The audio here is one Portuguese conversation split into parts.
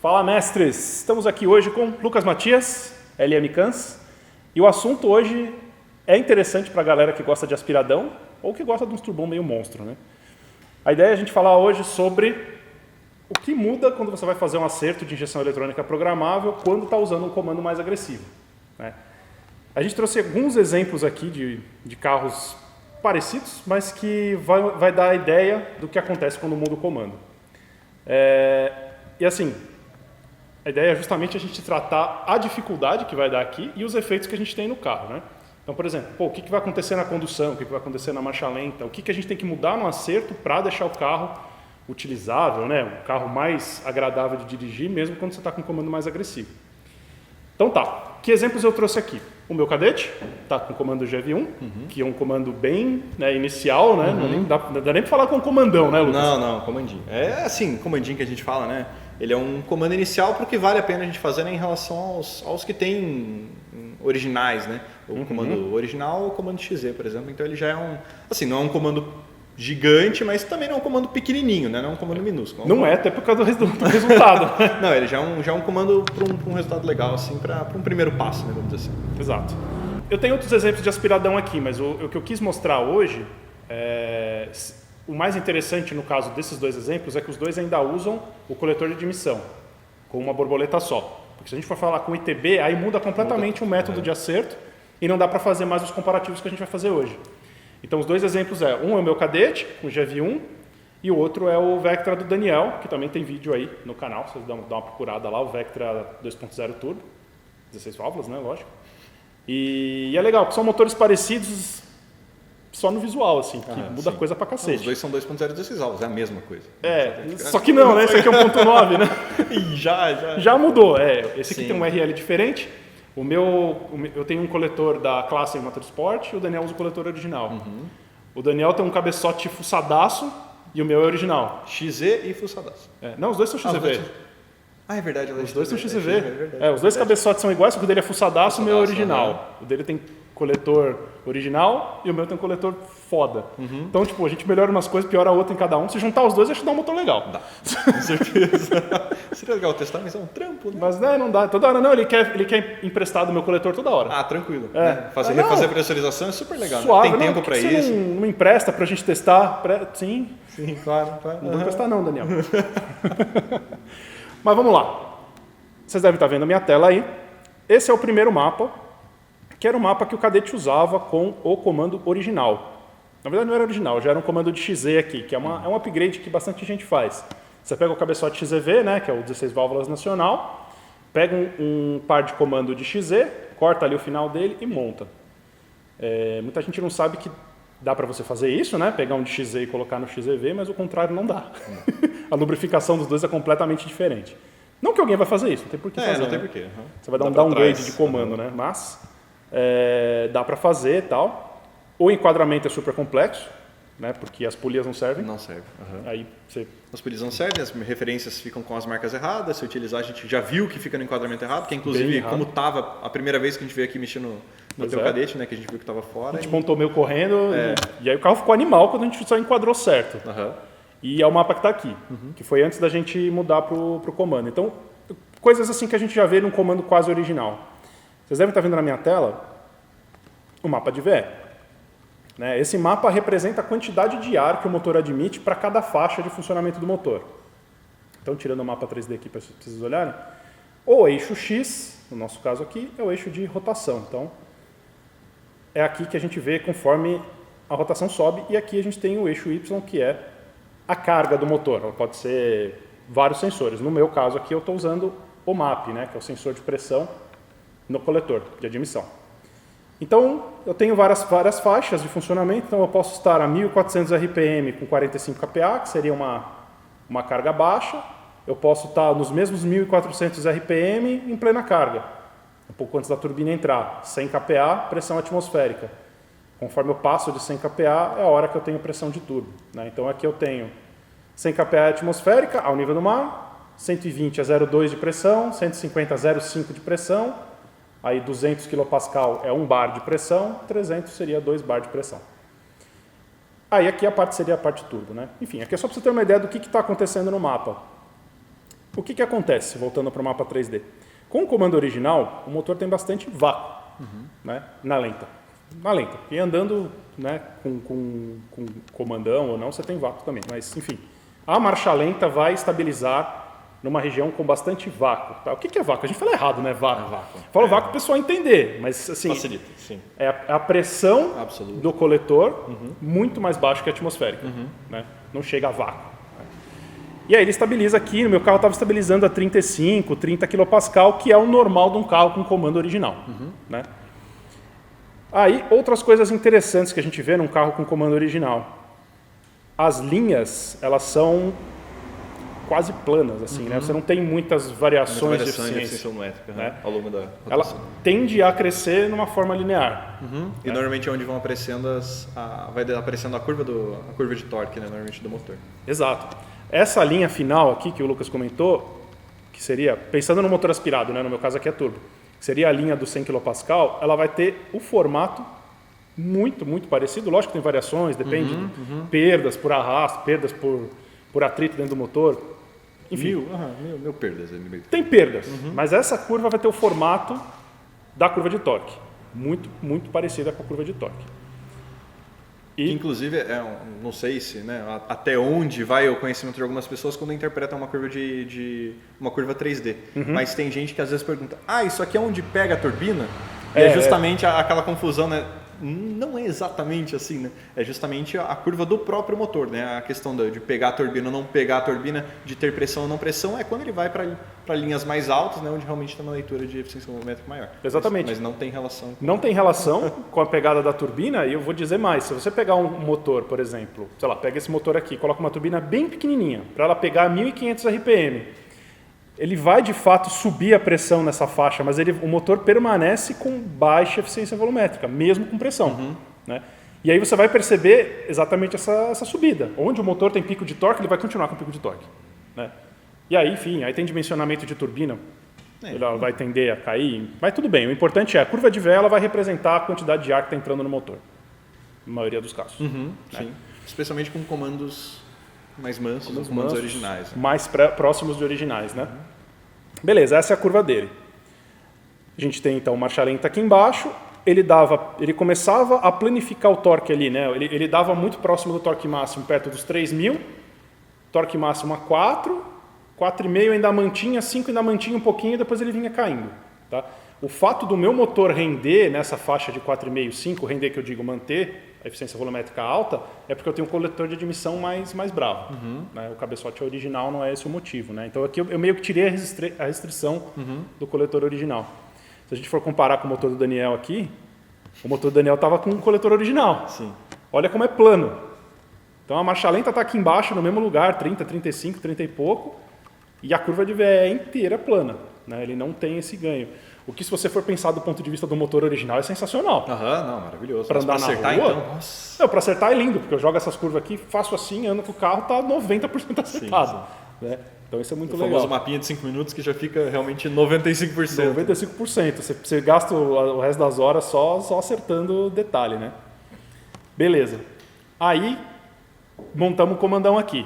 Fala, mestres! Estamos aqui hoje com Lucas Matias, LM Cans, e o assunto hoje é interessante para a galera que gosta de aspiradão ou que gosta de uns turbão meio monstro, né? A ideia é a gente falar hoje sobre o que muda quando você vai fazer um acerto de injeção eletrônica programável quando está usando um comando mais agressivo, né? A gente trouxe alguns exemplos aqui de carros parecidos, mas que vai dar a ideia do que acontece quando muda o comando. E assim, a ideia é justamente a gente tratar a dificuldade que vai dar aqui e os efeitos que a gente tem no carro, né? Então, por exemplo, o que vai acontecer na condução, o que vai acontecer na marcha lenta, o que a gente tem que mudar no acerto para deixar o carro utilizável, né? O carro mais agradável de dirigir, mesmo quando você está com um comando mais agressivo. Então tá, que exemplos eu trouxe aqui? O meu Cadete está com o comando GV1, que é um comando bem, né, inicial, né? Não dá nem para falar com um comandão, né, Lucas? Não, comandinho. É assim, comandinho que a gente fala, né? Ele é um comando inicial porque vale a pena a gente fazer, né, em relação aos que tem originais, né? O comando original ou o comando XZ, por exemplo. Então ele já é assim, não é um comando gigante, mas também não é um comando pequenininho, né? Não é um comando minúsculo. Não é, até por causa do resultado. Não, ele já é um comando para um resultado legal, assim, para um primeiro passo, né, vamos dizer assim. Exato. Eu tenho outros exemplos de aspiradão aqui, mas o que eu quis mostrar hoje, o mais interessante no caso desses dois exemplos é que os dois ainda usam o coletor de admissão, com uma borboleta só. Porque se a gente for falar com ITB, aí muda completamente o método de acerto e não dá para fazer mais os comparativos que a gente vai fazer hoje. Então os dois exemplos um é o meu Cadete, com o GV1, e o outro é o Vectra do Daniel, que também tem vídeo aí no canal, vocês dão uma procurada lá, o Vectra 2.0 Turbo, 16 válvulas, né, lógico. E é legal, porque são motores parecidos só no visual, assim, que muda coisa pra cacete. Os dois são 2.0 16 válvulas, é a mesma coisa. Só que não, né, esse aqui é 1.9, né? E Já mudou, esse aqui tem um RL diferente. Eu tenho um coletor da Classe Motorsport e o Daniel usa o coletor original. O Daniel tem um cabeçote fuçadaço e o meu é original. XZ e fuçadaço. Não, os dois são XZV. É verdade. Os dois são XZV. Os dois cabeçotes são iguais, só que o dele é fuçadaço e o meu é original. O dele tem coletor original e o meu tem um coletor foda. Então, tipo, a gente melhora umas coisas, piora a outra em cada um. Se juntar os dois, acho que dá um motor legal. Dá, com certeza. Seria legal testar, mas é um trampo, né? Mas não dá. Toda hora não, ele quer emprestar do meu coletor toda hora. Ah, tranquilo. Né? Refazer a pressurização é super legal. Suave, né? Tem tempo pra isso. Você não empresta pra gente testar? Sim, claro. Não vou testar não, Daniel. Mas vamos lá. Vocês devem estar vendo a minha tela aí. Esse é o primeiro mapa, que era o mapa que o Cadete usava com o comando original. Na verdade não era original, já era um comando de XZ aqui, que é um upgrade que bastante gente faz. Você pega o cabeçote XZV, né, que é o 16 válvulas nacional, pega um par de comando de XZ, corta ali o final dele e monta. Muita gente não sabe que dá para você fazer isso, né, pegar um de XZ e colocar no XZV, mas o contrário não dá. A lubrificação dos dois é completamente diferente. Não que alguém vai fazer isso, não tem por que fazer. Não tem porquê. Você vai dar um downgrade de comando, né? Mas dá para fazer e tal. O enquadramento é super complexo, né? Porque as polias não servem. Não serve. Aí você... As polias não servem, as referências ficam com as marcas erradas. Se utilizar, a gente já viu que fica no enquadramento errado, que inclusive como estava a primeira vez que a gente veio aqui mexer no teu Cadete, né? Que a gente viu que estava fora. A gente montou meio correndo e aí o carro ficou animal quando a gente só enquadrou certo. E é o mapa que está aqui, que foi antes da gente mudar para o comando. Então, coisas assim que a gente já vê num comando quase original. Vocês devem estar vendo na minha tela o mapa de VE. Né? Esse mapa representa a quantidade de ar que o motor admite para cada faixa de funcionamento do motor. Então, tirando o mapa 3D aqui para vocês olharem, o eixo X, no nosso caso aqui, é o eixo de rotação. Então, é aqui que a gente vê conforme a rotação sobe, e aqui a gente tem o eixo Y, que é a carga do motor. Ela pode ser vários sensores. No meu caso aqui, eu estou usando o MAP, né, que é o sensor de pressão no coletor de admissão. Então, eu tenho várias faixas de funcionamento. Então, eu posso estar a 1.400 RPM com 45 kPa, que seria uma carga baixa. Eu posso estar nos mesmos 1.400 RPM em plena carga, um pouco antes da turbina entrar. 100 kPa, pressão atmosférica. Conforme eu passo de 100 kPa, é a hora que eu tenho pressão de turbo. Né? Então, aqui eu tenho 100 kPa atmosférica ao nível do mar, 120 a 0,2 de pressão, 150 a 0,5 de pressão, aí 200 kPa é 1 bar de pressão, 300 seria 2 bar de pressão. Aí aqui seria a parte turbo, né? Enfim, aqui é só para você ter uma ideia do que está acontecendo no mapa. O que acontece, voltando para o mapa 3D? Com o comando original, o motor tem bastante vácuo, né, na lenta. E andando, né, com comandão ou não, você tem vácuo também. Mas, enfim, a marcha lenta vai estabilizar numa região com bastante vácuo. Tá? O que é vácuo? A gente fala errado, né? Vácuo. Fala vácuo para o pessoal entender, mas assim... Facilita, sim. É a pressão Absoluta. do coletor muito mais baixa que a atmosférica. Né? Não chega a vácuo. E aí ele estabiliza aqui, no meu carro estava estabilizando a 35, 30 kPa, que é o normal de um carro com comando original. Né? Aí, outras coisas interessantes que a gente vê num carro com comando original. As linhas, elas são quase planas, assim, né? Você não tem muitas variações de eficiência volumétrica, né? Ao longo da Ela rotação. tende a crescer numa forma linear. E normalmente é onde vão aparecendo vai aparecendo a curva de torque, né? Normalmente do motor. Exato. Essa linha final aqui que o Lucas comentou, que seria, pensando no motor aspirado, né? No meu caso aqui é turbo, que seria a linha do 100 kPa, ela vai ter o formato muito, muito parecido. Lógico que tem variações, depende de perdas por arrasto, perdas por atrito dentro do motor. Enfim, Mil perdas. tem perdas, mas essa curva vai ter o formato da curva de torque. Muito, muito parecida com a curva de torque. Que, inclusive, não sei se, né, até onde vai o conhecimento de algumas pessoas quando interpretam uma curva uma curva 3D. Mas tem gente que às vezes pergunta, isso aqui é onde pega a turbina? E é justamente aquela confusão, né? Não é exatamente assim, né? É justamente a curva do próprio motor, né? A questão de pegar a turbina ou não pegar a turbina, de ter pressão ou não pressão, é quando ele vai para linhas mais altas, né? Onde realmente tem uma leitura de eficiência volumétrica maior. Exatamente. Mas não tem relação. Não tem relação com a pegada da turbina, e eu vou dizer mais. Se você pegar um motor, por exemplo, sei lá, pega esse motor aqui, coloca uma turbina bem pequenininha, para ela pegar 1.500 RPM, ele vai de fato subir a pressão nessa faixa, mas o motor permanece com baixa eficiência volumétrica, mesmo com pressão. Né? E aí você vai perceber exatamente essa subida. Onde o motor tem pico de torque, ele vai continuar com pico de torque. Né? E aí, enfim, aí tem dimensionamento de turbina, ela vai tender a cair, mas tudo bem. O importante é a curva de vela vai representar a quantidade de ar que está entrando no motor, na maioria dos casos. Sim. Especialmente com comandos mais mansos, comandos originais. Né? Mais próximos de originais, né? Beleza, essa é a curva dele. A gente tem então marcha lenta aqui embaixo. Ele começava a planificar o torque ali, né? Ele dava muito próximo do torque máximo, perto dos 3.000. Torque máximo a 4, 4,5 ainda mantinha, 5 ainda mantinha um pouquinho, depois ele vinha caindo. Tá? O fato do meu motor render nessa faixa de 4,5, 5, render que eu digo manter a eficiência volumétrica alta, é porque eu tenho um coletor de admissão mais bravo. Né? O cabeçote original não é esse o motivo. Né? Então aqui eu meio que tirei a restrição do coletor original. Se a gente for comparar com o motor do Daniel aqui, o motor do Daniel estava com um coletor original. Sim. Olha como é plano. Então a marcha lenta está aqui embaixo, no mesmo lugar, 30, 35, 30 e pouco, e a curva de VE é inteira plana. Né? Ele não tem esse ganho. O que, se você for pensar do ponto de vista do motor original, é sensacional. Não, maravilhoso. Para andar acertar, na rua, então, nossa. Não, para acertar é lindo, porque eu jogo essas curvas aqui, faço assim, ando com o carro, tá 90% acertado. Né? Então isso é muito legal. O famoso mapinha de 5 minutos que já fica realmente 95%. 95%. Você gasta o resto das horas só acertando o detalhe, né? Beleza. Aí, montamos o comandão aqui.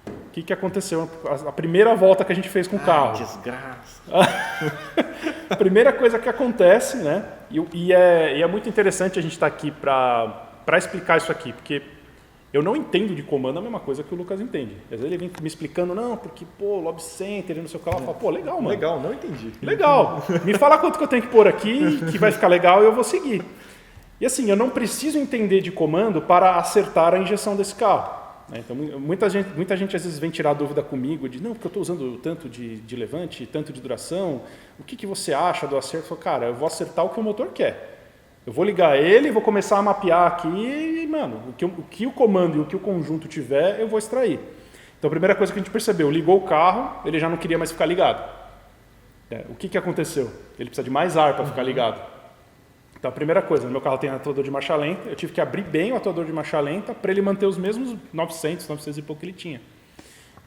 O que aconteceu? A primeira volta que a gente fez com o carro. Desgraça. A primeira coisa que acontece, né? E é muito interessante a gente estar aqui para explicar isso aqui, porque eu não entendo de comando a mesma coisa que o Lucas entende. Às vezes ele vem me explicando, não, porque, Lob Center, não sei o que lá. Eu falo, pô, legal, mano. Legal, não entendi. Legal. Me fala quanto que eu tenho que pôr aqui, que vai ficar legal e eu vou seguir. E assim, eu não preciso entender de comando para acertar a injeção desse carro. Então, muita gente às vezes vem tirar dúvida comigo de, não, porque eu estou usando tanto de levante, tanto de duração, o que você acha do acerto? Eu falo, cara, eu vou acertar o que o motor quer. Eu vou ligar ele, vou começar a mapear aqui e, mano, o que o comando e o que o conjunto tiver, eu vou extrair. Então, a primeira coisa que a gente percebeu, ligou o carro, ele já não queria mais ficar ligado. O que aconteceu? Ele precisa de mais ar para ficar ligado. Então, a primeira coisa, no meu carro tem atuador de marcha lenta, eu tive que abrir bem o atuador de marcha lenta para ele manter os mesmos 900 e pouco que ele tinha.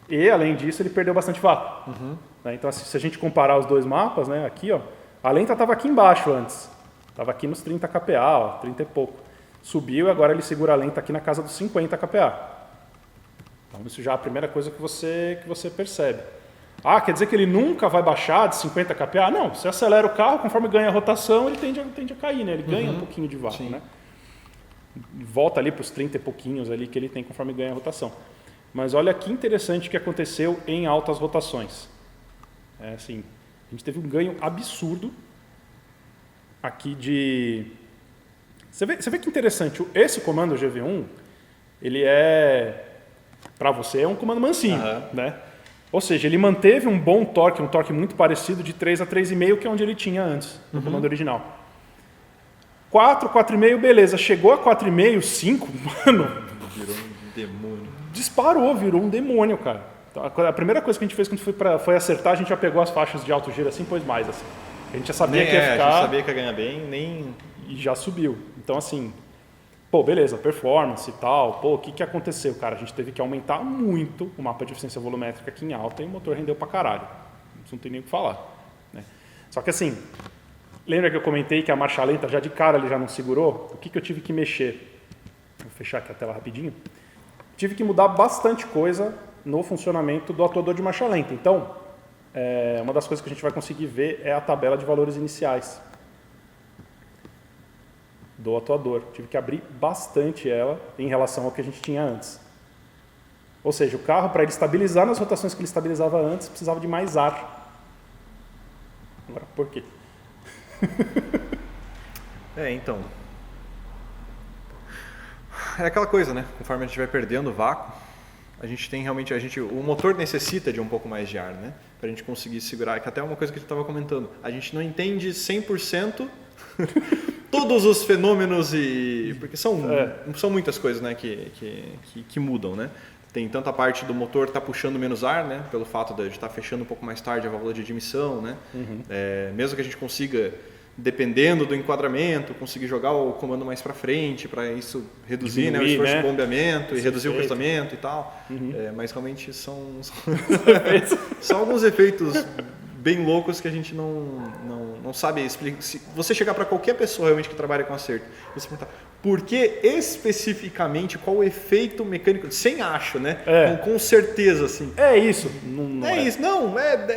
E, além disso, ele perdeu bastante vácuo. Então, assim, se a gente comparar os dois mapas, né, aqui, ó, a lenta estava aqui embaixo antes. Estava aqui nos 30 kPa, ó, 30 e pouco. Subiu e agora ele segura a lenta aqui na casa dos 50 kPa. Então, isso já é a primeira coisa que você percebe. Ah, quer dizer que ele nunca vai baixar de 50 kPa? Não, você acelera o carro, conforme ganha a rotação, ele tende a cair, né? Ele ganha um pouquinho de vácuo, né? Volta ali para os 30 e pouquinhos ali que ele tem conforme ganha a rotação. Mas olha que interessante o que aconteceu em altas rotações. Assim, a gente teve um ganho absurdo aqui de... Você vê que interessante, esse comando GV1, ele para você, é um comando mansinho, né? Ou seja, ele manteve um bom torque, um torque muito parecido de 3 a 3,5, que é onde ele tinha antes, no comando original. 4, 4,5, beleza. Chegou a 4,5, 5, mano... Virou um demônio. Disparou, virou um demônio, cara. Então, a primeira coisa que a gente fez quando foi acertar, a gente já pegou as faixas de alto giro assim, pôs mais assim. A gente já sabia que ia ficar... A gente sabia que ia ganhar bem, nem... E já subiu. Então, assim... Pô, beleza, performance e tal. Pô, o que aconteceu, cara? A gente teve que aumentar muito o mapa de eficiência volumétrica aqui em alta e o motor rendeu pra caralho. Isso não tem nem o que falar, né? Só que assim, lembra que eu comentei que a marcha lenta já de cara ele já não segurou? O que eu tive que mexer? Vou fechar aqui a tela rapidinho. Tive que mudar bastante coisa no funcionamento do atuador de marcha lenta. Então, uma das coisas que a gente vai conseguir ver é a tabela de valores iniciais do atuador. Tive que abrir bastante ela em relação ao que a gente tinha antes. Ou seja, o carro, para ele estabilizar nas rotações que ele estabilizava antes, precisava de mais ar. Agora, por quê? Então... É aquela coisa, né? Conforme a gente vai perdendo o vácuo, a gente tem realmente... o motor necessita de um pouco mais de ar, né? Para a gente conseguir segurar. Que até é uma coisa que a gente estava comentando. A gente não entende 100% todos os fenômenos porque são muitas coisas, né, que mudam, né? Tem tanto a parte do motor estar puxando menos ar, né, pelo fato de estar fechando um pouco mais tarde a válvula de admissão, né? Mesmo que a gente consiga, dependendo do enquadramento, conseguir jogar o comando mais para frente para isso reduzir, né, o esforço de bombeamento e reduzir o cruzamento e tal. Mas realmente são alguns efeitos bem loucos que a gente não sabe explicar. Se você chegar para qualquer pessoa realmente que trabalha com acerto e você perguntar por que especificamente, qual o efeito mecânico, sem acho, né? Com certeza, assim. É isso.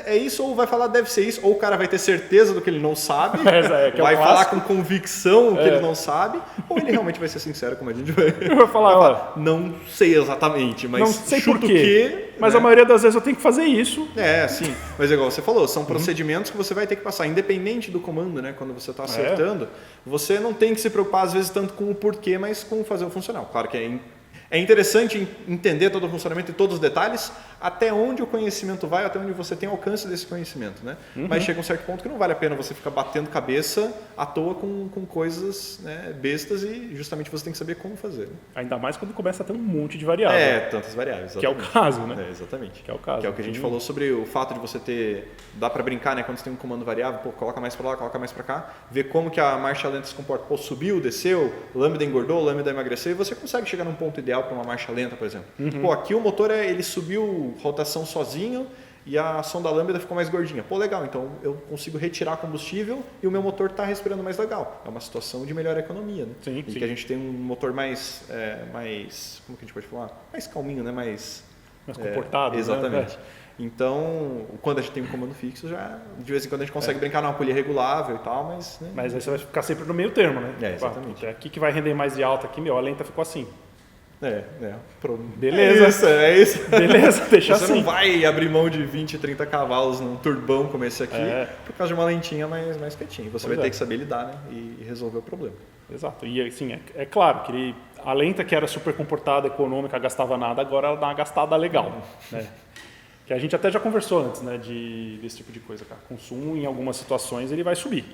É isso, ou vai falar deve ser isso, ou o cara vai ter certeza do que ele não sabe, vai falar com convicção o que ele não sabe, ou ele realmente vai ser sincero, como a gente vai. Eu vou falar, não sei exatamente, mas não sei chuto por quê. Mas né? A maioria das vezes eu tenho que fazer isso. Sim. Mas igual você falou, são procedimentos que você vai ter que passar, independente do comando, né? Quando você está acertando, você não tem que se preocupar, às vezes, tanto com o porquê, mas com fazer o funcional. Claro que é interessante entender todo o funcionamento e todos os detalhes, até onde o conhecimento vai, até onde você tem alcance desse conhecimento, né? Mas chega um certo ponto que não vale a pena você ficar batendo cabeça à toa com coisas, né, bestas, e justamente você tem que saber como fazer. Né? Ainda mais quando começa a ter um monte de variáveis. Tantas variáveis. Exatamente. Que é o caso, né? Exatamente. Que é o caso. Que é o que a gente falou sobre o fato de você ter... Dá para brincar, né? Quando você tem um comando variável, coloca mais para lá, coloca mais para cá, ver como que a marcha lenta se comporta. Subiu, desceu, lambda engordou, lambda emagreceu, e você consegue chegar num ponto ideal para uma marcha lenta, por exemplo. Aqui o motor ele subiu rotação sozinho e a sonda lambda ficou mais gordinha. Legal, então eu consigo retirar combustível e o meu motor está respirando mais legal. É uma situação de melhor economia, né? Sim. Que a gente tem um motor mais, como que a gente pode falar? Mais calminho, né? Mais comportado. Exatamente. Né? Então, quando a gente tem um comando fixo, já de vez em quando a gente consegue brincar numa polia regulável e tal, mas... Né? Mas aí você vai ficar sempre no meio termo, né? Exatamente. Aqui que vai render mais de alta, aqui, a lenta ficou assim. Beleza. É isso. Beleza, deixa Você assim. não vai abrir mão de 20, 30 cavalos num turbão como esse aqui, por causa de uma lentinha mais quietinha. Você vai ter que saber lidar, né? E resolver o problema. Exato. E assim, é claro que a lenta que era super comportada, econômica, gastava nada, agora ela dá uma gastada legal. Né? Que a gente até já conversou antes, né? Desse tipo de coisa, cara. Consumo em algumas situações ele vai subir.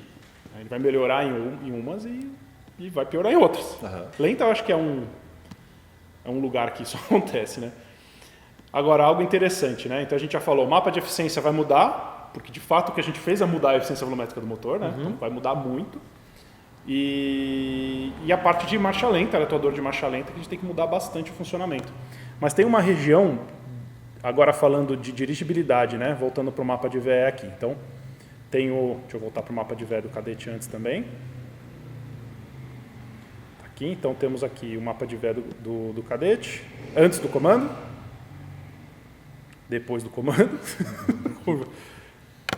Ele vai melhorar em umas e vai piorar em outras. Lenta eu acho que é um lugar que isso acontece, né? Agora, algo interessante, né? Então a gente já falou, o mapa de eficiência vai mudar, porque de fato o que a gente fez é mudar a eficiência volumétrica do motor, né? Então vai mudar muito. E a parte de marcha lenta, atuador de marcha lenta, que a gente tem que mudar bastante o funcionamento. Mas tem uma região, agora falando de dirigibilidade, né? Voltando para o mapa de VE aqui. Então, deixa eu voltar para o mapa de VE do cadete antes também. Então temos aqui o mapa de VE do cadete, antes do comando. depois do comando.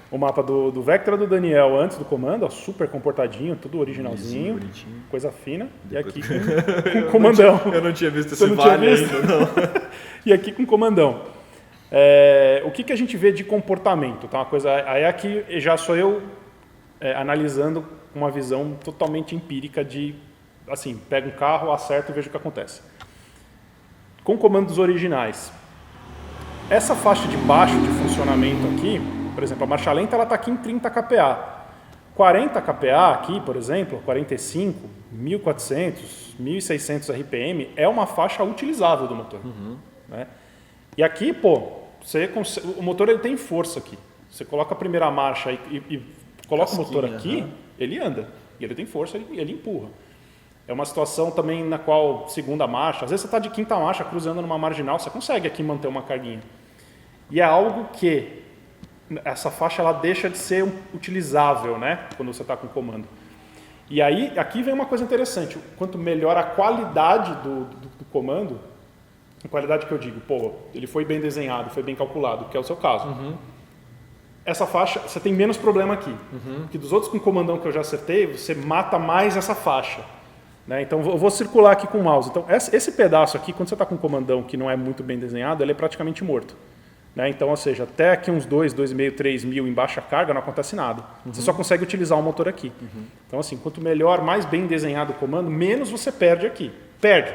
O mapa do Vectra do Daniel antes do comando, ó, super comportadinho, tudo originalzinho, coisa fina. Depois e aqui com o comandão. Eu não tinha visto esse vale ainda, não. E aqui com o comandão. O que a gente vê de comportamento? Tá? Uma coisa, aí aqui já sou eu analisando uma visão totalmente empírica de, assim, pego um carro, acerto e vejo o que acontece. Com comandos originais, essa faixa de baixo de funcionamento aqui, por exemplo, a marcha lenta está aqui em 30 kPa. 40 kPa aqui, por exemplo, 45, 1400, 1600 RPM, é uma faixa utilizável do motor. Né? E aqui, o motor ele tem força aqui. Você coloca a primeira marcha e coloca o motor aqui, ele anda. E ele tem força e ele empurra. É uma situação também na qual, segunda marcha, às vezes você está de quinta marcha cruzando numa marginal, você consegue aqui manter uma carguinha. E é algo que essa faixa ela deixa de ser utilizável, né? Quando você está com comando. E aí, aqui vem uma coisa interessante. Quanto melhor a qualidade do comando, a qualidade que eu digo, ele foi bem desenhado, foi bem calculado, que é o seu caso. Essa faixa, você tem menos problema aqui. Porque dos outros com comandão que eu já acertei, você mata mais essa faixa. Né? Então, eu vou circular aqui com o mouse. Então, esse pedaço aqui, quando você está com um comandão que não é muito bem desenhado, ele é praticamente morto. Né? Então, ou seja, até aqui uns 2.500, 3.000 em baixa carga não acontece nada. Você só consegue utilizar o motor aqui. Então, assim, quanto melhor, mais bem desenhado o comando, menos você perde aqui. Perde,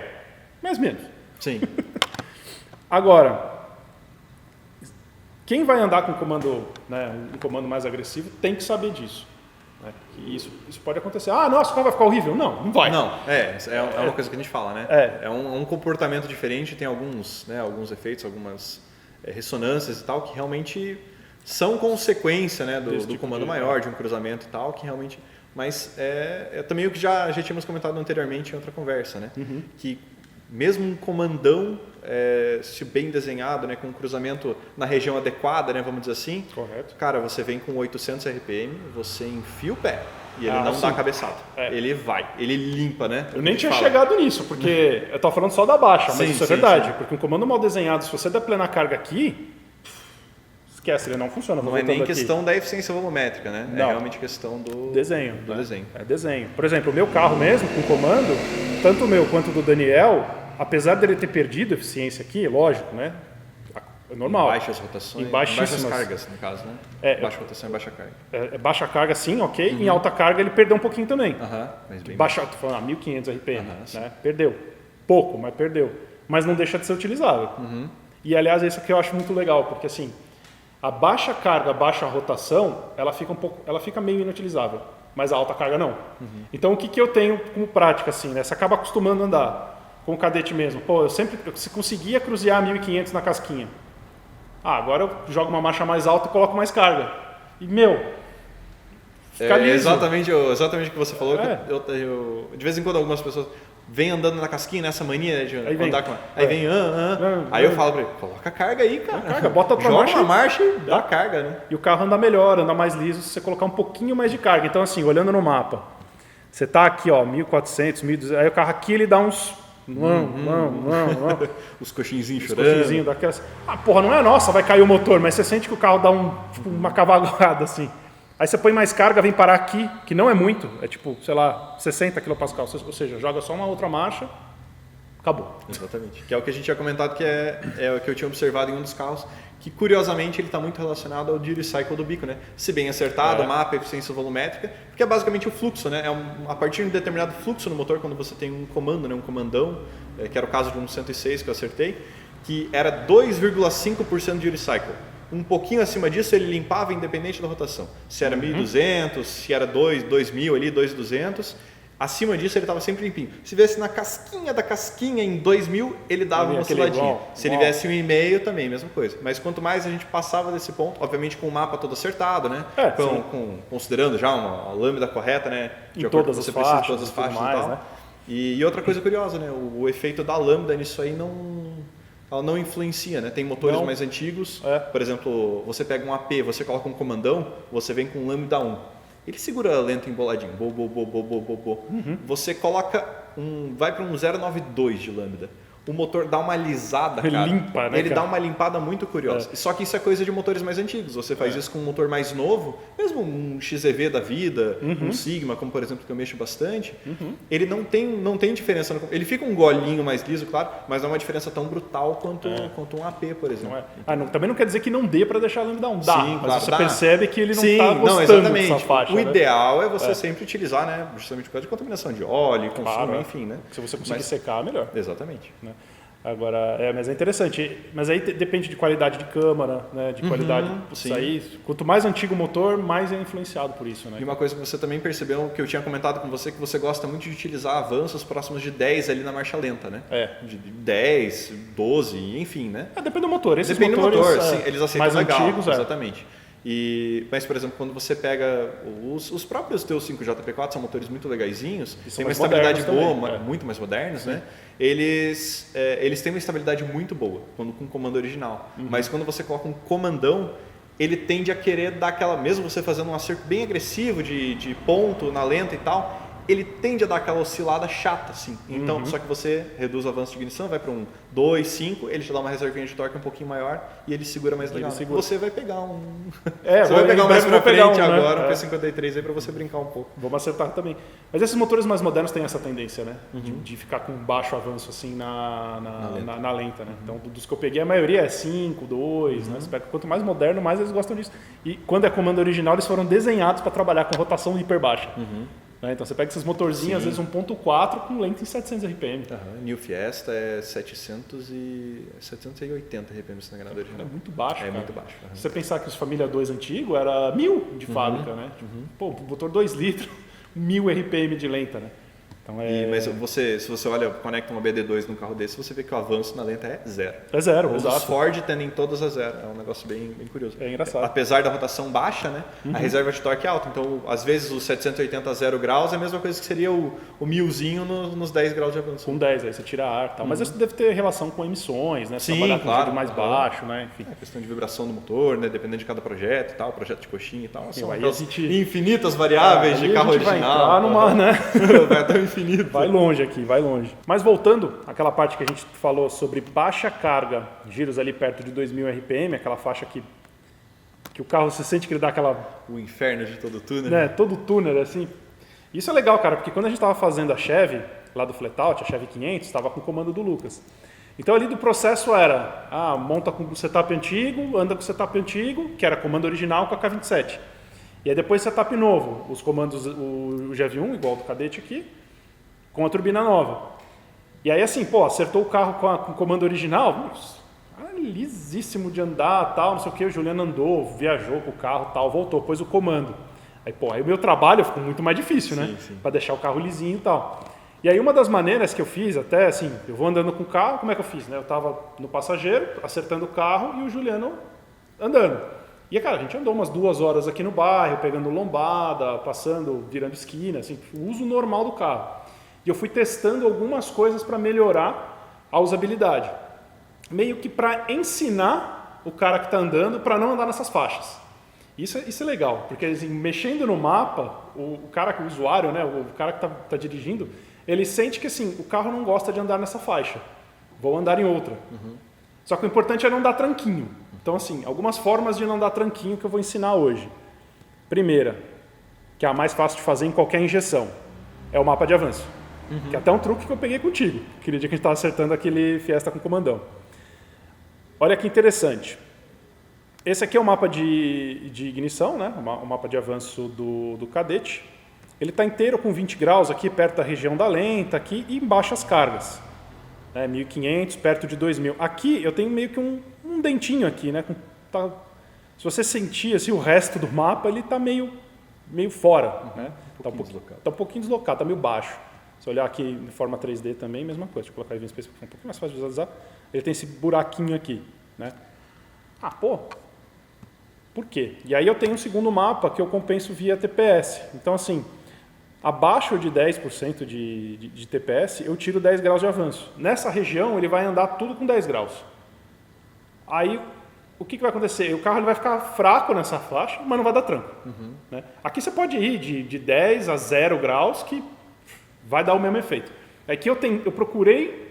mas menos. Sim. Agora, quem vai andar com um comando mais agressivo tem que saber disso. Né? Que isso pode acontecer. Nossa, o carro vai ficar horrível. Não vai. Não, é uma coisa que a gente fala, né? É um comportamento diferente, tem alguns efeitos, algumas ressonâncias e tal, que realmente são consequência, né, do comando maior, de um cruzamento e tal, que realmente... Mas é também o que já tínhamos comentado anteriormente em outra conversa, né? Que mesmo um comandão, se bem desenhado, né, com um cruzamento na região adequada, né, vamos dizer assim, correto. Cara, você vem com 800 RPM, você enfia o pé e ele não dá cabeçada. Ele vai, ele limpa, né? Eu nem tinha chegado nisso, porque eu tô falando só da baixa, mas isso é verdade. Porque um comando mal desenhado, se você der plena carga aqui, esquece, ele não funciona. Não é nem questão da eficiência volumétrica, né? Não. É realmente questão do desenho. desenho. É desenho. Por exemplo, o meu carro mesmo, com comando, tanto o meu quanto o do Daniel, apesar dele ter perdido eficiência aqui, lógico, né? É normal. Em baixas rotações, em baixas cargas, no caso, né? Baixa rotação e baixa carga. Baixa carga sim, ok. Em alta carga ele perdeu um pouquinho também. Mas bem tô falando, 1.500 RPM. Né? Perdeu. Pouco, mas perdeu. Mas não deixa de ser utilizável. E, aliás, isso aqui eu acho muito legal, porque assim, a baixa carga, a baixa rotação, ela fica meio inutilizável. Mas a alta carga não. Então, o que eu tenho como prática, assim, né? Você acaba acostumando a andar com o cadete mesmo. Eu conseguia cruzear 1.500 na casquinha. Agora eu jogo uma marcha mais alta e coloco mais carga. E, fica liso. Exatamente o que você falou. Eu, de vez em quando algumas pessoas vêm andando na casquinha, nessa mania, né, de andar com... Aí vem, Aí eu falo pra ele, coloca a carga aí, cara. Carga, bota a tua joga uma marcha e dá carga, né? E o carro anda melhor, anda mais liso se você colocar um pouquinho mais de carga. Então, assim, olhando no mapa, você tá aqui, 1.400, 1.200, aí o carro aqui ele dá uns... Os coxinzinhos Os chorando. coxinzinhos daquelas... não é nossa, vai cair o motor, mas você sente que o carro dá uma cavalgada assim. Aí você põe mais carga, vem parar aqui, que não é muito, é tipo, sei lá, 60 kPa, ou seja, joga só uma outra marcha, acabou. Exatamente. Que é o que a gente tinha comentado, que é o que eu tinha observado em um dos carros, que curiosamente ele está muito relacionado ao duty cycle do bico, né? Se bem acertado, o mapa, eficiência volumétrica, porque é basicamente o fluxo, né? A partir de um determinado fluxo no motor, quando você tem um comando, né? Um comandão, que era o caso de um 106 que eu acertei, que era 2,5% de duty cycle. Um pouquinho acima disso ele limpava independente da rotação. Se era 1.200, se era 2.000 ali, 2.200... Acima disso ele estava sempre limpinho. Se viesse na casquinha da casquinha em 2.000, ele dava uma osciladinha. Se ele viesse 1,5 também, mesma coisa. Mas quanto mais a gente passava desse ponto, obviamente com o mapa todo acertado, né? Considerando já uma lâmina correta, né? De todas as faixas, todas as faixas mais, e tal. Né? E outra coisa curiosa, né? O efeito da lambda nisso aí ela não influencia, né? Tem motores mais antigos, por exemplo, você pega um AP, você coloca um comandão, você vem com um lambda 1. Ele segura lento emboladinho, Você coloca vai para um 0,92 de lambda. o motor dá uma alisada, cara. Ele limpa, né, Ele dá uma limpada muito curiosa. Só que isso é coisa de motores mais antigos. Você faz isso com um motor mais novo, mesmo um XEV da vida, um Sigma, como por exemplo, que eu mexo bastante, ele não tem diferença. Ele fica um golinho mais liso, claro, mas não é uma diferença tão brutal quanto um AP, por exemplo. Também não quer dizer que não dê para deixar a lambda down. Dá, sim, mas claro, você dá. percebe que ele não está gostando dessa faixa. O ideal é você sempre utilizar, né, justamente por causa de contaminação de óleo, consumo, enfim, né? Se você conseguir secar, melhor. Exatamente. Né? Agora, mas é interessante. Mas aí depende de qualidade de câmara, né? De qualidade. Isso aí, quanto mais antigo o motor, mais é influenciado por isso, né? E uma coisa que você também percebeu, que eu tinha comentado com você, que você gosta muito de utilizar avanços próximos de 10 ali na marcha lenta, né? De 10, 12, enfim, né? Depende do motor. Esses depende motores, do motor, sim, eles aceitam mais legal, antigos, exatamente. Mas, por exemplo, quando você pega os próprios teus 5JP4, são motores muito legaisinhos, têm uma estabilidade boa, muito mais modernos, né? Eles têm uma estabilidade muito boa com o comando original. Mas quando você coloca um comandão, ele tende a querer dar aquela, mesmo você fazendo um acerto bem agressivo de ponto na lenta e tal, ele tende a dar aquela oscilada chata, assim. Então, só que você reduz o avanço de ignição, vai para um 2, 5, ele te dá uma reservinha de torque um pouquinho maior e ele segura mais legal. Você vai pegar um... você vai pegar um mais pra frente agora, um P53 aí para você brincar um pouco. Vamos acertar também. Mas esses motores mais modernos têm essa tendência, né? De ficar com baixo avanço, assim, na lenta, né? Então, dos que eu peguei, a maioria é 5, 2, né? Quanto mais moderno, mais eles gostam disso. E quando é comando original, eles foram desenhados para trabalhar com rotação hiper baixa. Então você pega esses motorzinhos, às vezes 1.4 com lenta em 700 RPM. New Fiesta é 780 RPM, se não me engano, original. É muito baixo, cara. Muito baixo. Se você pensar que os Família 2 antigo era 1000 de fábrica, né? Pô, motor 2 litros, 1000 RPM de lenta, né? Então Mas se você olha, conecta uma BD2 num carro desse, você vê que o avanço na lenta é zero. É zero, exato. Os Ford tendem todos a zero. É um negócio bem curioso. É engraçado. Apesar da rotação baixa, né? A reserva de torque é alta. Então, às vezes, os 780 a 0 graus é a mesma coisa que seria o 1000zinho nos 10 graus de avanço. Com 10, aí você tira ar e tal. Mas isso deve ter relação com emissões, né? Sim, trabalhar com claro. mais baixo, né? Enfim. Questão de vibração do motor, né? Dependendo de cada projeto e tal, projeto de coxinha e tal. São aí a gente... infinitas variáveis de carro original. Vai entrar numa, né? Vai até o infinito. Vai longe aqui, vai longe. Mas voltando àquela parte que a gente falou sobre baixa carga, giros ali perto de 2000 RPM, aquela faixa que o carro se sente que ele dá aquela... O inferno de todo túnel. Né? Todo túnel, assim. Isso é legal, cara, porque quando a gente estava fazendo a Chevy, lá do Flatout, a Chevy 500, estava com o comando do Lucas. Então ali do processo era, monta com o setup antigo, anda com o setup antigo, que era comando original com a K27. E aí depois setup novo, os comandos, o GV1, igual o do Cadete aqui, com a turbina nova. E aí assim, acertou o carro com o comando original, lisíssimo de andar, tal, não sei o que, o Juliano andou, viajou com o carro, tal, voltou, pôs o comando. Aí o meu trabalho ficou muito mais difícil, né? Para deixar o carro lisinho e tal. E aí uma das maneiras que eu fiz, até assim, eu vou andando com o carro, como é que eu fiz, né? Eu tava no passageiro, acertando o carro e o Juliano andando. E, cara, a gente andou umas 2 horas aqui no bairro, pegando lombada, passando, virando esquina, assim, o uso normal do carro. E eu fui testando algumas coisas para melhorar a usabilidade. Meio que para ensinar o cara que está andando para não andar nessas faixas. Isso é legal, porque assim, mexendo no mapa, o cara, o usuário, né, o cara que está dirigindo, ele sente que assim, o carro não gosta de andar nessa faixa. Vou andar em outra. Só que o importante é não dar tranquinho. Então, assim, algumas formas de não dar tranquinho que eu vou ensinar hoje. Primeira, que é a mais fácil de fazer em qualquer injeção, é o mapa de avanço. Que é até um truque que eu peguei contigo, aquele dia que a gente estava acertando aquele Fiesta com comandão. Olha que interessante. Esse aqui é o mapa de ignição, né? O mapa de avanço do Cadete. Ele está inteiro com 20 graus aqui, perto da região da lenta, aqui, e em baixas cargas. 1.500, perto de 2.000. Aqui eu tenho meio que um dentinho aqui, né? Se você sentir assim, o resto do mapa, ele está meio fora. Né? Está um pouquinho deslocado, está meio baixo. Se olhar aqui de forma 3D também, mesma coisa. Deixa eu colocar aí para ficar um pouquinho mais fácil de visualizar. Ele tem esse buraquinho aqui. Né? Por quê? E aí eu tenho um segundo mapa que eu compenso via TPS. Então, assim, abaixo de 10% de TPS, eu tiro 10 graus de avanço. Nessa região, ele vai andar tudo com 10 graus. Aí, o que vai acontecer? O carro ele vai ficar fraco nessa faixa, mas não vai dar tranco. Né? Aqui você pode ir de 10 a 0 graus, que vai dar o mesmo efeito. Aqui eu procurei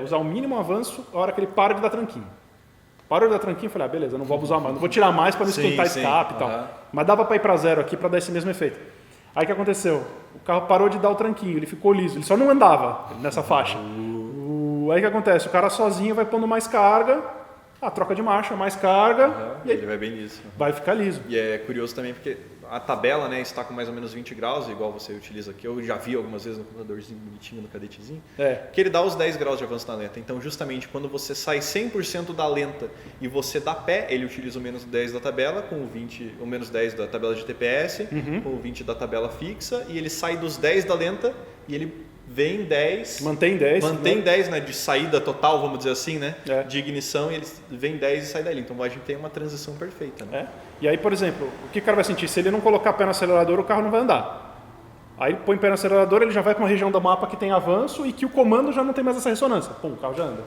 usar o mínimo avanço a hora que ele para de dar tranquinho. Parou de dar tranquinho, eu falei, beleza, eu não vou abusar mais, não vou tirar mais para não esquentar escape e tal. Mas dava para ir para 0 aqui para dar esse mesmo efeito. Aí o que aconteceu? O carro parou de dar o tranquinho, ele ficou liso, ele só não andava nessa faixa. Aí o que acontece? O cara sozinho vai pondo mais carga, troca de marcha, mais carga, e aí ele vai bem liso. Vai ficar liso. E é curioso também porque a tabela, né, está com mais ou menos 20 graus, igual você utiliza aqui. Eu já vi algumas vezes no computadorzinho bonitinho, no cadetezinho, que ele dá os 10 graus de avanço na lenta. Então, justamente, quando você sai 100% da lenta e você dá pé, ele utiliza o menos 10 da tabela, com o menos 10 da tabela de TPS, com o 20 da tabela fixa, e ele sai dos 10 da lenta e ele vem 10... Mantém 10. Mantém 10, né, de saída total, vamos dizer assim, né, de ignição, e ele vem 10 e sai dali. Então, a gente tem uma transição perfeita, né? E aí, por exemplo, o que o cara vai sentir? Se ele não colocar pé no acelerador, o carro não vai andar. Aí põe pé no acelerador, ele já vai para uma região do mapa que tem avanço e que o comando já não tem mais essa ressonância. Pum, o carro já anda.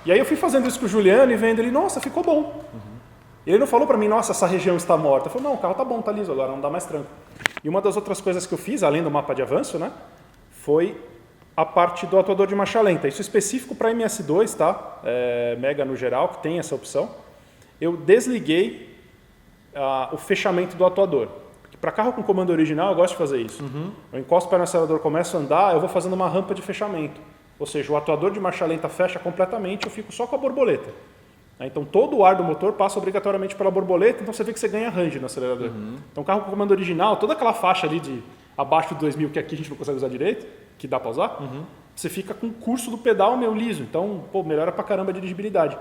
E aí eu fui fazendo isso com o Juliano e vendo ele, nossa, ficou bom. Ele não falou para mim, nossa, essa região está morta. Eu falei, não, o carro tá bom, tá liso agora, não dá mais tranco. E uma das outras coisas que eu fiz, além do mapa de avanço, né, foi a parte do atuador de marcha lenta. Isso é específico para MS2, tá? Mega no geral, que tem essa opção. Eu desliguei o fechamento do atuador. Para carro com comando original, eu gosto de fazer isso. Eu encosto o pé no acelerador, começo a andar, eu vou fazendo uma rampa de fechamento. Ou seja, o atuador de marcha lenta fecha completamente, eu fico só com a borboleta. Então, todo o ar do motor passa obrigatoriamente pela borboleta, então você vê que você ganha range no acelerador. Então, carro com comando original, toda aquela faixa ali de abaixo de 2000, que aqui a gente não consegue usar direito, que dá para usar, você fica com o curso do pedal meio liso. Então, melhora pra caramba a dirigibilidade.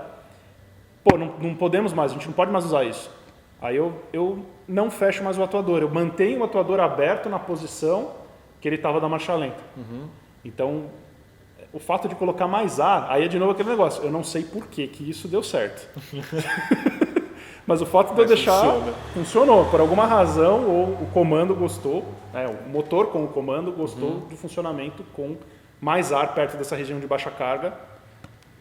Não podemos mais, a gente não pode mais usar isso. Aí eu não fecho mais o atuador, eu mantenho o atuador aberto na posição que ele estava da marcha lenta. Então, o fato de colocar mais ar, aí é de novo aquele negócio, eu não sei por que isso deu certo. Mas o fato de eu deixar, funcionou. Por alguma razão, ou o comando gostou, o motor com o comando gostou do funcionamento com mais ar perto dessa região de baixa carga,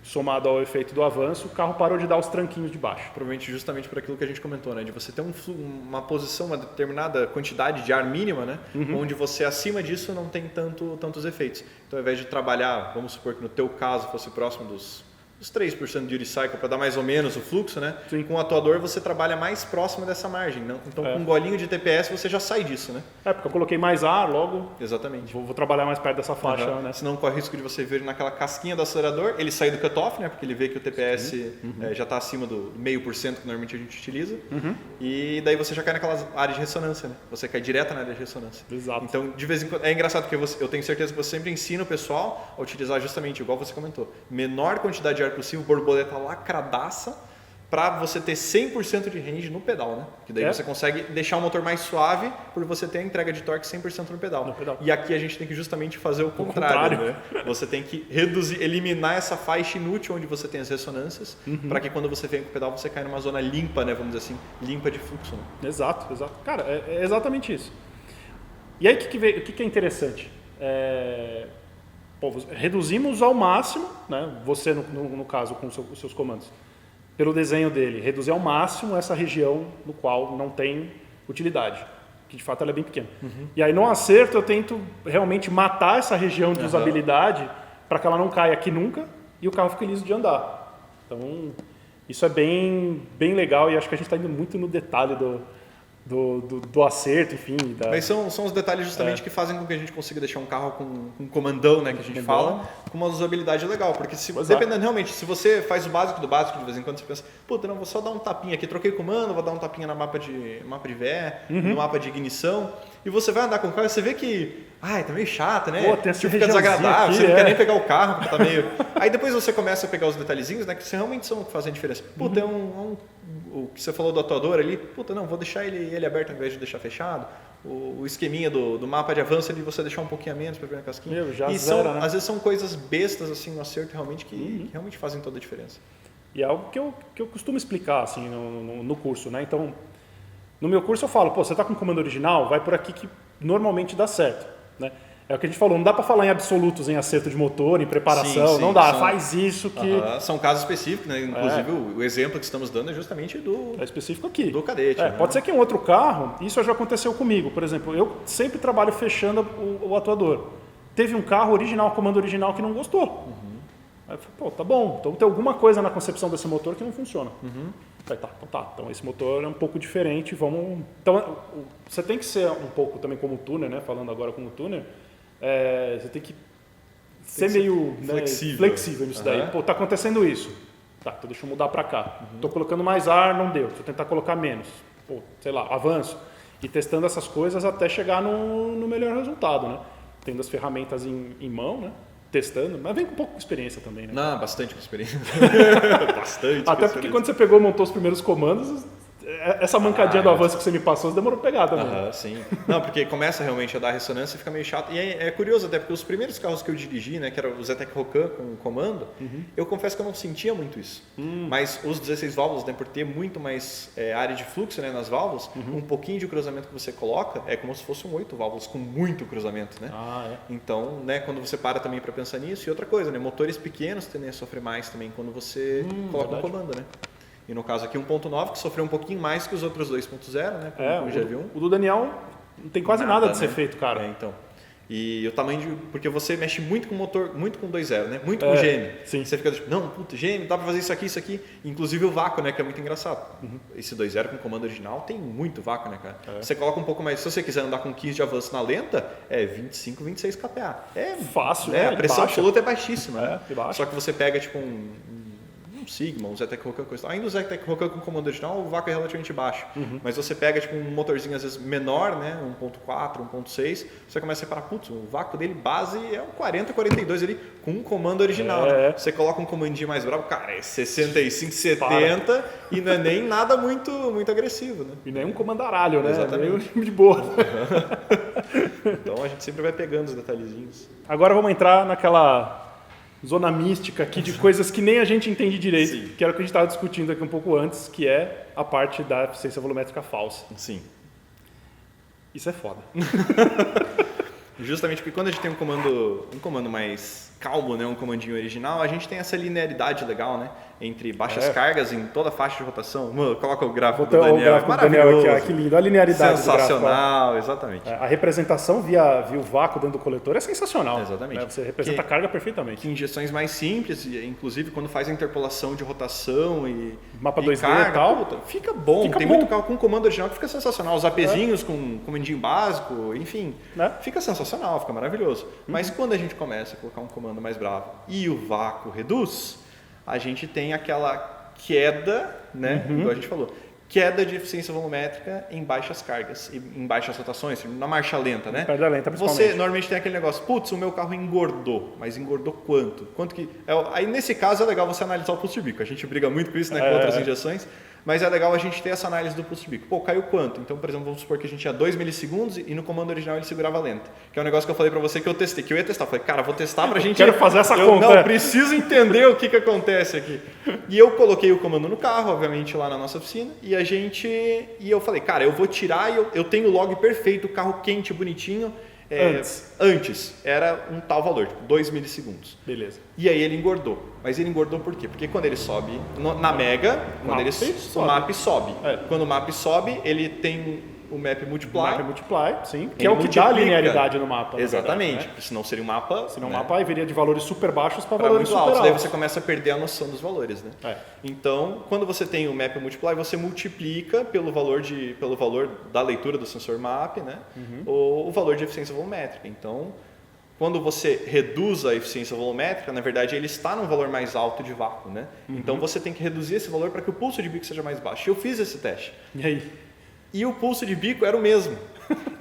somado ao efeito do avanço, o carro parou de dar os tranquinhos de baixo. Provavelmente justamente por aquilo que a gente comentou, né? De você ter uma posição, uma determinada quantidade de ar mínima, né? Onde você acima disso não tem tantos efeitos. Então, ao invés de trabalhar, vamos supor que no teu caso fosse próximo dos 3% de duty cycle para dar mais ou menos o fluxo, né? Sim. Com o atuador você trabalha mais próximo dessa margem. Não? Então, com um golinho de TPS você já sai disso, né? Porque eu coloquei mais ar, logo... Exatamente. Vou trabalhar mais perto dessa faixa, né? Senão corre o risco de você ver naquela casquinha do acelerador, ele sair do cutoff, né? Porque ele vê que o TPS já está acima do 0,5% que normalmente a gente utiliza. E daí você já cai naquelas áreas de ressonância, né? Você cai direto na área de ressonância. Exato. Então, de vez em quando... É engraçado porque eu tenho certeza que você sempre ensina o pessoal a utilizar justamente, igual você comentou, menor quantidade de ar possível, borboleta lacradaça, para você ter 100% de range no pedal, né? Que daí você consegue deixar o motor mais suave por você ter a entrega de torque 100% no pedal. E aqui a gente tem que justamente fazer o contrário. Né? Você tem que reduzir, eliminar essa faixa inútil onde você tem as ressonâncias, para que quando você vem com o pedal você caia numa zona limpa, né? Vamos dizer assim, limpa de fluxo. Né? Exato. Cara, é exatamente isso. E aí o que é interessante? Reduzimos ao máximo, né? Você no caso com os seus comandos, pelo desenho dele, reduzir ao máximo essa região no qual não tem utilidade, que de fato ela é bem pequena. E aí no acerto eu tento realmente matar essa região de usabilidade para que ela não caia aqui nunca e o carro fique liso de andar. Então isso é bem legal e acho que a gente está indo muito no detalhe do acerto, enfim. Mas são os detalhes justamente que fazem com que a gente consiga deixar um carro com um comandão, né, que a gente fala, com uma usabilidade legal. Porque dependendo realmente, se você faz o básico do básico, de vez em quando você pensa, puta, não, vou só dar um tapinha aqui, troquei comando, vou dar um tapinha no mapa de VE, no mapa de ignição, e você vai andar com o carro e você vê que, tá meio chato, né? Pô, tem essa fica desagradável, aqui, você não quer nem pegar o carro, porque tá meio... Aí depois você começa a pegar os detalhezinhos, né, que realmente são o que fazem a diferença. Puta, o que você falou do atuador ali, vou deixar ele aberto ao invés de deixar fechado. O esqueminha do mapa de avanço ali, você deixar um pouquinho a menos para ver na casquinha. Né? Às vezes são coisas bestas assim no acerto realmente que realmente fazem toda a diferença. E é algo que eu costumo explicar assim no curso, né? Então, no meu curso eu falo, você está com o comando original, vai por aqui que normalmente dá certo, né? É o que a gente falou, não dá para falar em absolutos, em acerto de motor, em preparação, não dá, faz isso que... São casos específicos, né? Inclusive o exemplo que estamos dando é justamente é específico aqui. Do cadete. Né? Pode ser que em outro carro, isso já aconteceu comigo, por exemplo, eu sempre trabalho fechando o atuador. teve um carro original, comando original, que não gostou. Aí eu falei, pô, tá bom, então tem alguma coisa na concepção desse motor que não funciona. Falei, então esse motor é um pouco diferente, vamos... Então, você tem que ser um pouco também como tuner, né? Falando agora como tuner, você tem que ser meio flexível nisso daí. Pô, tá acontecendo isso. Tá, então deixa eu mudar para cá. Tô colocando mais ar, não deu. Deixa eu tentar colocar menos. Pô, sei lá, avanço. E testando essas coisas até chegar no melhor resultado, né? Tendo as ferramentas em mão, né? Testando, mas vem com um pouco de experiência também, né? Não, bastante com experiência. Bastante. Até porque quando você pegou e montou os primeiros comandos, essa mancadinha do avanço que você me passou, demorou pra pegar também. Sim. Não, porque começa realmente a dar ressonância e fica meio chato. E é curioso até, porque os primeiros carros que eu dirigi, né, que era o Zetec Rocan com comando, eu confesso que eu não sentia muito isso. Mas os 16 válvulas, né, por ter muito mais área de fluxo, né, nas válvulas, um pouquinho de cruzamento que você coloca, é como se fosse um 8 válvulas com muito cruzamento, né? Então, né, quando você para também para pensar nisso. E outra coisa, né, motores pequenos tendem a sofrer mais também quando você coloca um comando, né? E no caso aqui 1.9, que sofreu um pouquinho mais que os outros 2.0, né? Como o GV1. O do Daniel não tem quase nada de ser feito, cara. Então. E o tamanho porque você mexe muito com motor, muito com 2.0, né? Muito com GM. Sim. Você fica tipo, não, puta, GM, dá pra fazer isso aqui. Inclusive o vácuo, né? Que é muito engraçado. Esse 2.0 com comando original tem muito vácuo, né, cara? Você coloca um pouco mais, se você quiser andar com 15 de avanço na lenta, 25, 26 kPa. É fácil, né? A pressão absoluta é baixíssima. Né? Só que você pega tipo um Sigma, um Zetec Rocan, coisa. Ainda o Zetec Rocan com comando original, o vácuo é relativamente baixo. Mas você pega tipo um motorzinho às vezes menor, né, 1.4, 1.6, você começa a separar, putz, o vácuo dele base é um 40, 42 ali com um comando original. Né? Você coloca um comandinho mais bravo, cara, é 65, 70 e não é nem nada muito agressivo, né? E nem um comandaralho, né? Exatamente. Meio de boa. Então a gente sempre vai pegando os detalhezinhos. Agora vamos entrar naquela zona mística aqui de coisas que nem a gente entende direito, Sim. que era o que a gente estava discutindo aqui um pouco antes, que é a parte da eficiência volumétrica falsa. Sim. Isso é foda. Justamente porque quando a gente tem um comando mais calmo, né, um comandinho original, a gente tem essa linearidade legal, né, entre baixas cargas em toda a faixa de rotação. Mano, coloca o gráfico do Daniel, gráfico maravilhoso. Aqui, que lindo, a linearidade sensacional, do gráfico. Exatamente. A representação via o vácuo dentro do coletor é sensacional. Exatamente. Né? Você representa a carga perfeitamente. Que injeções mais simples, inclusive quando faz a interpolação de rotação e mapa 2D carga, e tal, puta, fica bom. Tem muito carro com comando original que fica sensacional. Os APzinhos com comandinho básico, enfim, fica sensacional, fica maravilhoso. Mas quando a gente começa a colocar um comando mais bravo e o vácuo reduz, a gente tem aquela queda, né, igual a gente falou, queda de eficiência volumétrica em baixas cargas, em baixas rotações, na marcha lenta, né? Perda lenta, principalmente. Você normalmente tem aquele negócio, putz, o meu carro engordou, mas engordou quanto? Aí nesse caso é legal você analisar o pulso de bico, a gente briga muito com isso, né, com outras injeções, mas é legal a gente ter essa análise do pulso de bico. Pô, caiu quanto? Então, por exemplo, vamos supor que a gente tinha 2 milissegundos e no comando original ele segurava lenta. Que é um negócio que eu falei pra você que eu testei, que eu ia testar. Eu falei, cara, vou testar pra gente... Quero fazer essa conta. Não, preciso entender o que acontece aqui. E eu coloquei o comando no carro, obviamente, lá na nossa oficina, e eu falei, cara, eu vou tirar e eu tenho o log perfeito, o carro quente, bonitinho. Antes era um tal valor, tipo 2 milissegundos. Beleza. E aí ele engordou. Mas ele engordou por quê? Porque quando ele sobe na Mega, o map sobe. Quando o map sobe, ele tem o Map Multiply. Map Multiply, sim. Que é o que dá a linearidade no mapa. Exatamente. Verdade, né? Senão seria um mapa... Senão o mapa aí viria de valores super baixos para valores super altos. Daí você começa a perder a noção dos valores, né? Então, quando você tem o Map Multiply, você multiplica pelo valor da leitura do sensor MAP, né? O valor de eficiência volumétrica. Então, quando você reduz a eficiência volumétrica, na verdade ele está num valor mais alto de vácuo, né? Então você tem que reduzir esse valor para que o pulso de bico seja mais baixo. Eu fiz esse teste. E aí? E o pulso de bico era o mesmo.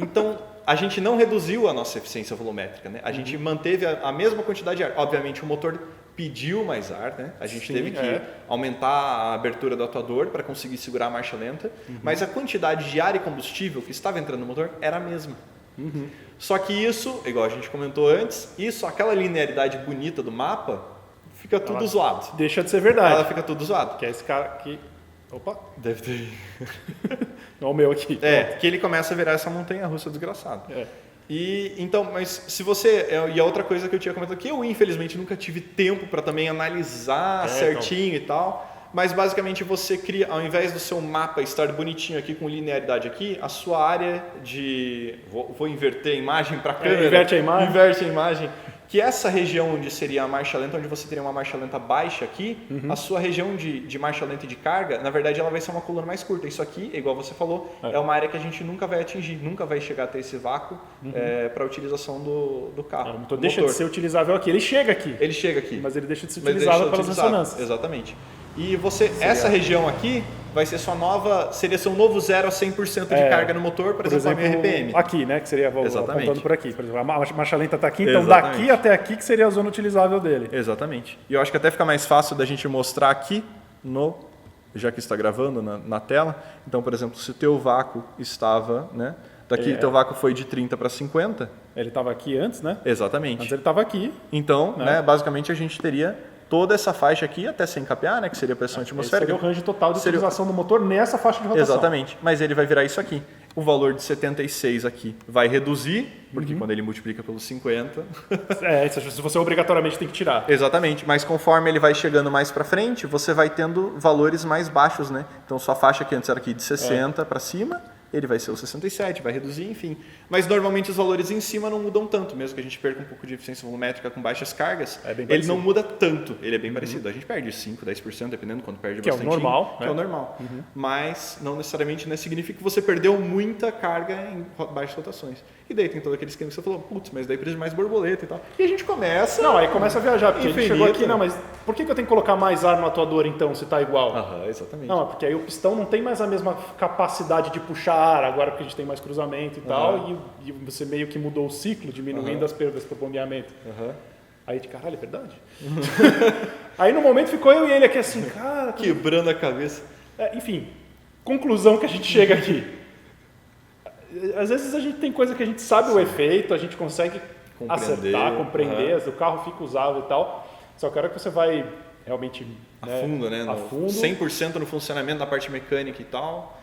Então, a gente não reduziu a nossa eficiência volumétrica, né? A gente manteve a mesma quantidade de ar. Obviamente, o motor pediu mais ar, né? A gente teve que aumentar a abertura do atuador para conseguir segurar a marcha lenta, mas a quantidade de ar e combustível que estava entrando no motor era a mesma. Só que isso, igual a gente comentou antes, aquela linearidade bonita do mapa, fica tudo zoado. Deixa de ser verdade. Ela fica tudo zoado. Que é esse cara aqui... Opa! Deve ter... Não, o meu aqui. Que ele começa a virar essa montanha-russa desgraçada. E então, mas se você... E a outra coisa que eu tinha comentado, que eu infelizmente nunca tive tempo para também analisar certinho e tal, Mas basicamente você cria, ao invés do seu mapa estar bonitinho aqui com linearidade aqui, a sua área de... Vou inverter a imagem para a câmera. Inverte a imagem. Inverte a imagem. Que essa região onde seria a marcha lenta, onde você teria uma marcha lenta baixa aqui, a sua região de marcha lenta e de carga, na verdade ela vai ser uma coluna mais curta. Isso aqui, igual você falou, é uma área que a gente nunca vai atingir, nunca vai chegar até esse vácuo para a utilização do carro. O motor deixa de ser utilizável aqui, ele chega aqui. Ele chega aqui. Mas ele deixa de ser utilizável pelas ressonâncias. Exatamente. E essa região aqui vai ser seria seu novo 0 a 100% de carga no motor, por exemplo, a minha RPM. Aqui, né, que seria apontando por aqui. Por exemplo, a marcha lenta está aqui, então Exatamente. daqui até aqui que seria a zona utilizável dele. Exatamente. E eu acho que até fica mais fácil da gente mostrar aqui, já que está gravando na tela. Então, por exemplo, se o teu vácuo estava, né, daqui o teu vácuo foi de 30 para 50. Ele estava aqui antes, né? Exatamente. Antes ele estava aqui. Então, né, basicamente a gente teria toda essa faixa aqui até sem capear, né, que seria a pressão atmosférica. Seria o range total de utilização do motor nessa faixa de rotação. Exatamente, mas ele vai virar isso aqui. O valor de 76 aqui vai reduzir, porque quando ele multiplica pelos 50... se você obrigatoriamente tem que tirar. Exatamente, mas conforme ele vai chegando mais para frente, você vai tendo valores mais baixos, né? Então sua faixa que antes era aqui de 60 para cima, ele vai ser o 67, vai reduzir, enfim. Mas normalmente os valores em cima não mudam tanto, mesmo que a gente perca um pouco de eficiência volumétrica com baixas cargas, ele não muda tanto, ele é bem parecido. A gente perde 5, 10%, dependendo quando perde bastante. Que é o normal. Que é o normal. Mas não necessariamente significa que você perdeu muita carga em baixas rotações. E daí tem todo aquele esquema que você falou, putz, mas daí precisa de mais borboleta e tal. E a gente começa... Não, aí começa a viajar, porque a gente chegou aqui, não, mas por que eu tenho que colocar mais ar no atuador então, se está igual? Exatamente. Não, porque aí o pistão não tem mais a mesma capacidade de puxar ar, agora porque a gente tem mais cruzamento e tal, e você meio que mudou o ciclo, diminuindo as perdas por bombeamento. Aí de caralho, é verdade? Aí no momento ficou eu e ele aqui assim, cara... Quebrando a cabeça. Enfim, conclusão que a gente chega aqui. Às vezes a gente tem coisa que a gente sabe o efeito, a gente consegue acertar, compreender, o carro fica usável e tal, só que a hora que você vai realmente... A fundo, né? A fundo. 100% no funcionamento da parte mecânica e tal...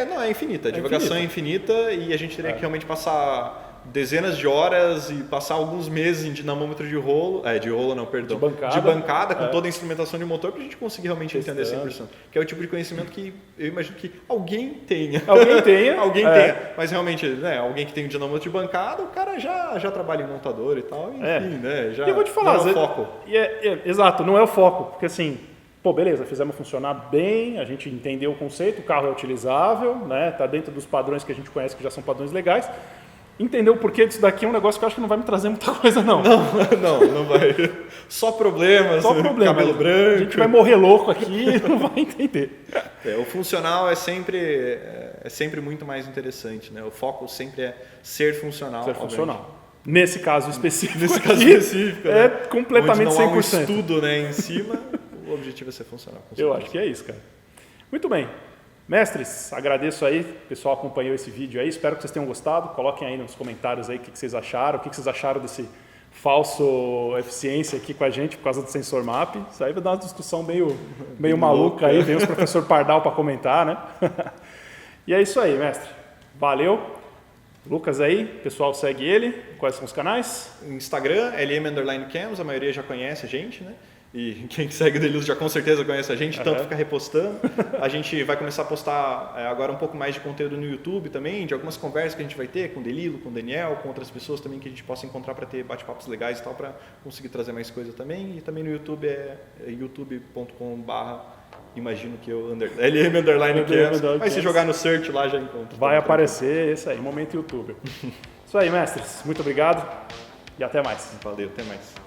Não, é infinita. A divagação é infinita e a gente teria que realmente passar dezenas de horas e passar alguns meses em dinamômetro de rolo. De bancada com toda a instrumentação de motor para a gente conseguir realmente entender 100%. Que é o tipo de conhecimento que eu imagino que alguém tenha. Alguém tenha. Mas realmente, né, alguém que tem um dinamômetro de bancada, o cara já trabalha em montador e tal. Enfim, né? Já eu vou te falar, não é o foco. Exato, não é o foco. Porque assim... Pô, beleza, fizemos funcionar bem, a gente entendeu o conceito, o carro é utilizável, né? Tá dentro dos padrões que a gente conhece, que já são padrões legais. Entender o porquê disso daqui é um negócio que eu acho que não vai me trazer muita coisa, não. Não vai. Só problemas, cabelo branco. A gente vai morrer louco aqui e não vai entender. O funcional é sempre muito mais interessante, né? O foco sempre é ser funcional. Ser funcional. Nesse caso específico, né? É completamente onde não 100%. Há um estudo, né, em cima. O objetivo é ser funcional. Eu acho que é isso, cara. Muito bem. Mestres, agradeço aí, o pessoal acompanhou esse vídeo aí, espero que vocês tenham gostado. Coloquem aí nos comentários aí o que vocês acharam, o que vocês acharam desse falso eficiência aqui com a gente por causa do sensor MAP. Isso aí vai dar uma discussão meio maluca aí, vem os professor Pardal para comentar, né? E é isso aí, mestre. Valeu. Lucas aí, o pessoal segue ele. Quais são os canais? Instagram, LM_Cams, a maioria já conhece a gente, né? E quem segue o Delilus já com certeza conhece a gente, tanto fica repostando. A gente vai começar a postar agora um pouco mais de conteúdo no YouTube também, de algumas conversas que a gente vai ter com o Delilo, com o Daniel, com outras pessoas também que a gente possa encontrar para ter bate-papos legais e tal, para conseguir trazer mais coisa também. E também no YouTube youtube.com/, imagino que eu, LM_Cams. Mas se jogar no search lá já encontra. Vai aparecer esse aí, Momento YouTube. Isso aí, mestres. Muito obrigado e até mais. Valeu, até mais.